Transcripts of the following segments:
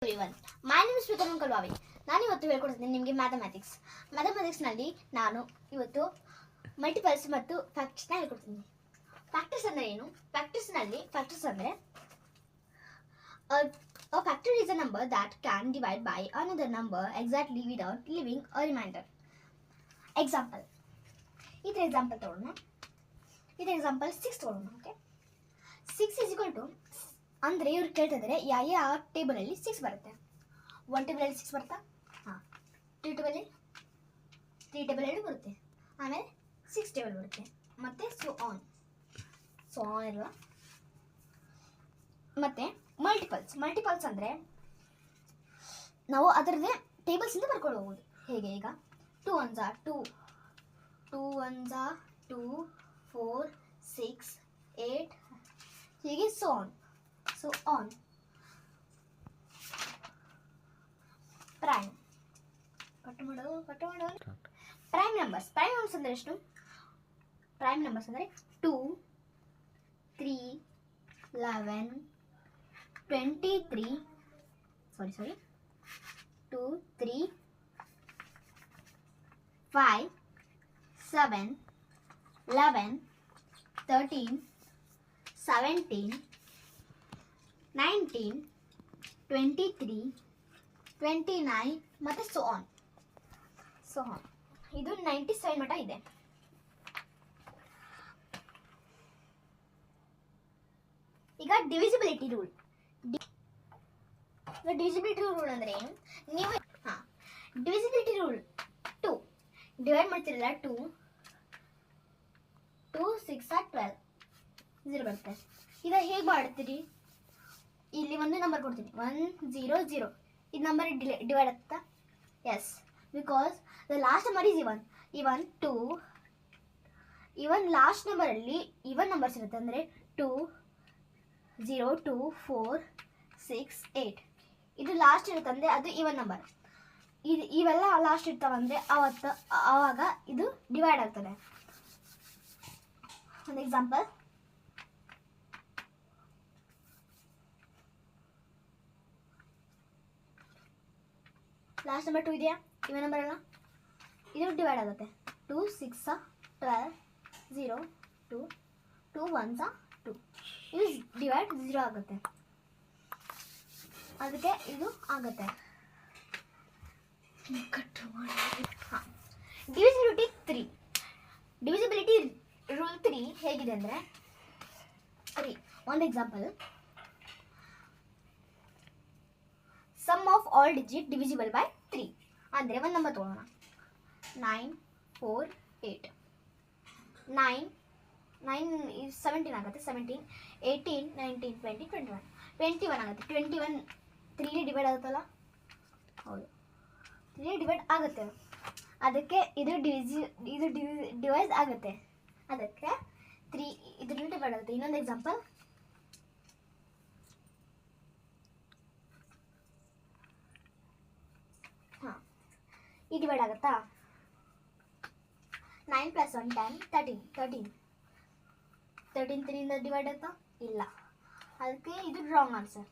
everyone. My name is Pritham Kalvavi. ನಾನು ಇವತ್ತು ಹೇಳ್ಕೊಡ್ತೀನಿ ನಿಮಗೆ ಮ್ಯಾಥಮೆಟಿಕ್ಸ್ನಲ್ಲಿ ನಾನು ಇವತ್ತು ಮಲ್ಟಿಪಲ್ಸ್ ಮತ್ತು ಫ್ಯಾಕ್ಟರ್ಸ್ನ ಹೇಳ್ಕೊಡ್ತೀನಿ. ಫ್ಯಾಕ್ಟರ್ಸ್ ಅಂದರೆ ಏನು? ಫ್ಯಾಕ್ಟರ್ಸ್ ಅಂದರೆ a factor is a number that can divide by another number exactly without leaving a remainder. Example. ಇದರ ಎಕ್ಸಾಂಪಲ್ ತಗೊಳ್ಳೋಣ. ಇದರ ಎಕ್ಸಾಂಪಲ್ 6 ತಗೊಳ್ಳೋಣ. ಓಕೆ, 6 is equal to ಅಂದರೆ ಇವ್ರು ಕೇಳ್ತಿದ್ದಾರೆ ಯಾವ ಟೇಬಲಲ್ಲಿ 6 ಬರುತ್ತೆ. 1 ಟೇಬಲಲ್ಲಿ 6 ಬರುತ್ತಾ? ಹಾಂ. 2 ಟೇಬಲಲ್ಲಿ 3 ಟೇಬಲಲ್ಲಿ ಬರುತ್ತೆ. ಆಮೇಲೆ 6 ಟೇಬಲ್ ಬರುತ್ತೆ. ಮತ್ತು ಸೊ ಆನ್ ಇಲ್ವಾ? ಮತ್ತು ಮಲ್ಟಿಪಲ್ಸ್ ಅಂದರೆ ನಾವು ಅದರದ್ದೇ ಟೇಬಲ್ಸಿಂದ ಬರ್ಕೊಂಡು ಹೋಗೋದು. ಹೇಗೆ? ಈಗ 2 1 2, 2 1 2, 4 6 8 ಹೀಗೆ ಸೊ ಆನ್. ಪ್ರೈಮ್ ನಂಬರ್ಸ್ ಅಂದರೆ ಎಷ್ಟು? ಪ್ರೈಮ್ ನಂಬರ್ಸ್ ಅಂದರೆ 2 3 11 23 2 3 5 7 11 13 17 19 23 29 ಮತ್ತು ಸೊ ಆನ್. ಇದು 97 ಮಟ್ಟ ಇದೆ. ಈಗ ಡಿವಿಸಿಬಿಲಿಟಿ ರೂಲ್ ಅಂದರೆ ಏನು? ನೀವು ಡಿವಿಸಿಬಿಲಿಟಿ ರೂಲ್ 2 ಡಿವೈಡ್ ಮಾಡ್ತಿರಲ್ಲ, 2 6 12 0 ಬರುತ್ತೆ. ಈಗ ಹೇಗೆ ಮಾಡ್ತೀರಿ? ಇಲ್ಲಿ ಒಂದು ನಂಬರ್ ಕೊಡ್ತೀನಿ 1 0 0. ಇದು ನಂಬರ್ ಡಿವೈಡ್ ಆಗ್ತಾ? Yes, because the last number is even last ನಂಬರಲ್ಲಿ ಇವನ್ ನಂಬರ್ಸ್ ಇರುತ್ತೆ. ಅಂದರೆ 2 0 2 4 6 8 ಇದು ಲಾಸ್ಟ್ ಇರುತ್ತೆ, ಅಂದರೆ ಅದು ಇವನ್ ನಂಬರ್. ಇವೆಲ್ಲ ಲಾಸ್ಟ್ ಇರ್ತಾವಂದರೆ ಆವಾಗ ಇದು ಡಿವೈಡ್ ಆಗ್ತದೆ. ಒಂದು ಎಕ್ಸಾಂಪಲ್, ಲಾಸ್ಟ್ ನಂಬರ್ 2 ಇದೆಯಾ? ಇವನ್ ನಂಬರ್ ಅಲ್ಲ, ಇದು ಡಿವೈಡ್ ಆಗುತ್ತೆ. 2 6 12 0 2 2 1 2 ಇದು ಡಿವೈಡ್ 0 ಆಗುತ್ತೆ. ಅದಕ್ಕೆ ಇದು ಆಗುತ್ತೆ. ಡಿವಿಸಿಬಿಲಿಟಿ ರೂಲ್ 3 ಹೇಗಿದೆ ಅಂದರೆ, ಒಂದು example, sum of all digit divisible by 3 ಅಂದರೆ ಒಂದು ನಂಬರ್ ತೊಗೊಳ್ಳೋಣ. 9 4 8 9 17 ಆಗುತ್ತೆ. 17 18 19 20 21 21 ಆಗುತ್ತೆ. 21 3 ಡಿವೈಡ್ ಆಗುತ್ತಲ್ಲ? ಹೌದು, 3 ಡಿವೈಡ್ ಆಗುತ್ತೆ. ಅದಕ್ಕೆ ಇದು ಡಿವೈಸ್ ಆಗುತ್ತೆ. ಅದಕ್ಕೆ 3 ಇದರಿಂದ ಡಿವೈಡ್ ಆಗುತ್ತೆ. ಇನ್ನೊಂದು ಎಕ್ಸಾಂಪಲ್, ಈ ಡಿವೈಡ್ ಆಗುತ್ತಾ? 9 + 1 10 13 3ಇಂದ ಡಿವೈಡ್ ಆಗುತ್ತಾ? ಇಲ್ಲ. ಅದಕ್ಕೆ ಇದು ರಾಂಗ್ ಆನ್ಸರ್.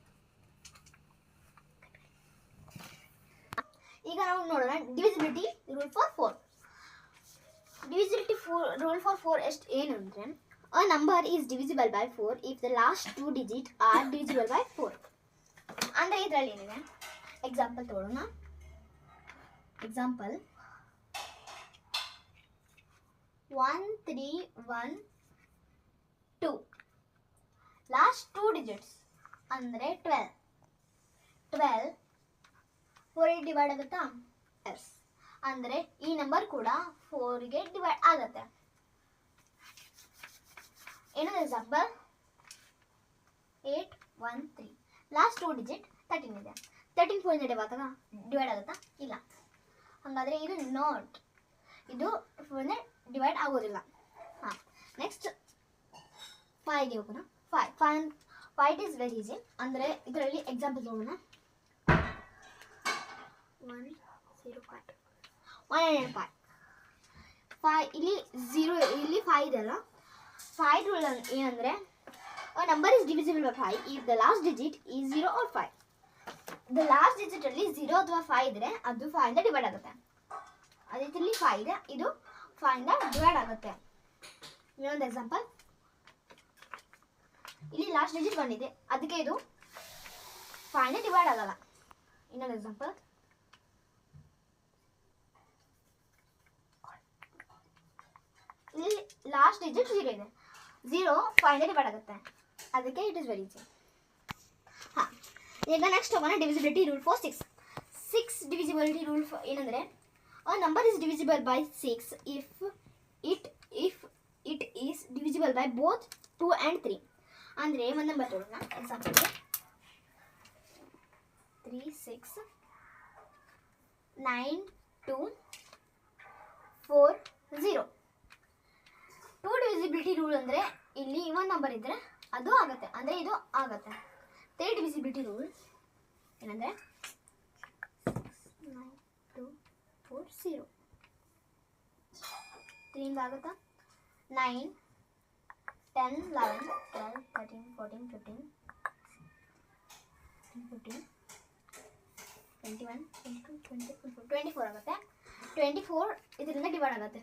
ಈಗ ನಾವು ನೋಡೋಣ divisibility rule for 4. Divisibility rule for 4 ಏನು ಅಂದರೆ, a number is divisible by 4 if the last 2 digit are divisible by 4. ಅಂದರೆ ಇದರಲ್ಲಿ ಏನಿದೆ? ಎಕ್ಸಾಂಪಲ್ ತಗೊಳ್ಳೋಣ. ಎಕ್ಸಾಂಪಲ್ 1 3 1 2 ಲಾಸ್ಟ್ 2 ಡಿಜಿಟ್ಸ್ ಅಂದರೆ 12 4 ಡಿವೈಡ್ ಆಗುತ್ತಾ? ಎಸ್, ಅಂದರೆ ಈ ನಂಬರ್ ಕೂಡ 4ಗೆ ಡಿವೈಡ್ ಆಗುತ್ತೆ. ಏನೋ ಎಕ್ಸಾಂಪಲ್ 8 1 3 ಲಾಸ್ಟ್ 2 ಡಿಜಿಟ್ 13 ಇದೆ. 13 4 ಡಿವೈಡ್ ಆಗುತ್ತಾ? ಇಲ್ಲ. ಹಾಗಾದರೆ ಇದು ನಾಟ್, ಇದು 4 ಡಿವೈಡ್ ಆಗೋದಿಲ್ಲ. ಹಾಂ, ನೆಕ್ಸ್ಟ್ 5ಗೆ ಹೋಗೋಣ. 5 ಇಸ್ ವೆರಿ ಈಸಿ. ಅಂದರೆ ಇದರಲ್ಲಿ ಎಕ್ಸಾಂಪಲ್ ತಗೋಣ. 105 ಇಲ್ಲಿ 0 ಇಲ್ಲಿ 5 ಇದೆಲ್ಲ. 5 ರೂಲ್ ಏನಂದರೆ, a number is divisible by 5 if the last digit is 0 or 5. The last digit ಅಲ್ಲಿ 0 ಅಥವಾ 5 ಇದ್ರೆ ಅದು 5 ಇಂದ ಡಿವೈಡ್ ಆಗುತ್ತೆ. ಅದೇ ರೀತಿ 5 ಇದೆ, ಇದು 5 ಇಂದ ಡಿವೈಡ್ ಆಗುತ್ತೆ. ಇನ್ನೊಂದು ಎಕ್ಸಾಂಪಲ್, ಇಲ್ಲಿ ಲಾಸ್ಟ್ ಡಿಜಿಟ್ 1 ಇದೆ, ಅದಕ್ಕೆ ಇದು 5 ಇಂದ ಡಿವೈಡ್ ಆಗಲ್ಲ. ಇನ್ನೊಂದು ಎಕ್ಸಾಂಪಲ್, ಇಲ್ಲಿ ಲಾಸ್ಟ್ ಡಿಜಿಟ್ 0 ಇದೆ, 0 5 ಇಂದ ಡಿವೈಡ್ ಆಗುತ್ತೆ, ಅದಕ್ಕೆ ಇಟ್ ಇಸ್ ವೆರಿ ಈಸಿ. ಹಾಂ, ಈಗ ನೆಕ್ಸ್ಟ್ ಹೋಗೋಣ divisibility rule for 6. 6 divisibility rule ಏನಂದರೆ, a number is divisible by 6 if it is divisible by both 2 and 3. ಅಂದರೆ ಒಂದು ನಂಬರ್ ತಗೊಳ್ಳೋಣ. ಎಕ್ಸಾಂಪಲ್ 3 6 9 2 4 0. 2 ಡಿವಿಸಿಬಿಲಿಟಿ ರೂಲ್ ಅಂದರೆ ಇಲ್ಲಿ ಒಂದು ನಂಬರ್ ಇದ್ದರೆ ಅದು ಆಗುತ್ತೆ, ಅಂದರೆ ಇದು ಆಗುತ್ತೆ. 3 ಡಿವಿಸಿಬಿಲಿಟಿ ರೂಲ್ ಏನಂದರೆ 9 2 4 0. 3 ಇಂದ ಆಗುತ್ತಾ? 9 10 11 12 13 14 15 15 21 22 24 ಆಗುತ್ತೆ. 24 ಇದರಿಂದ ಡಿವೈಡ್ ಆಗುತ್ತೆ.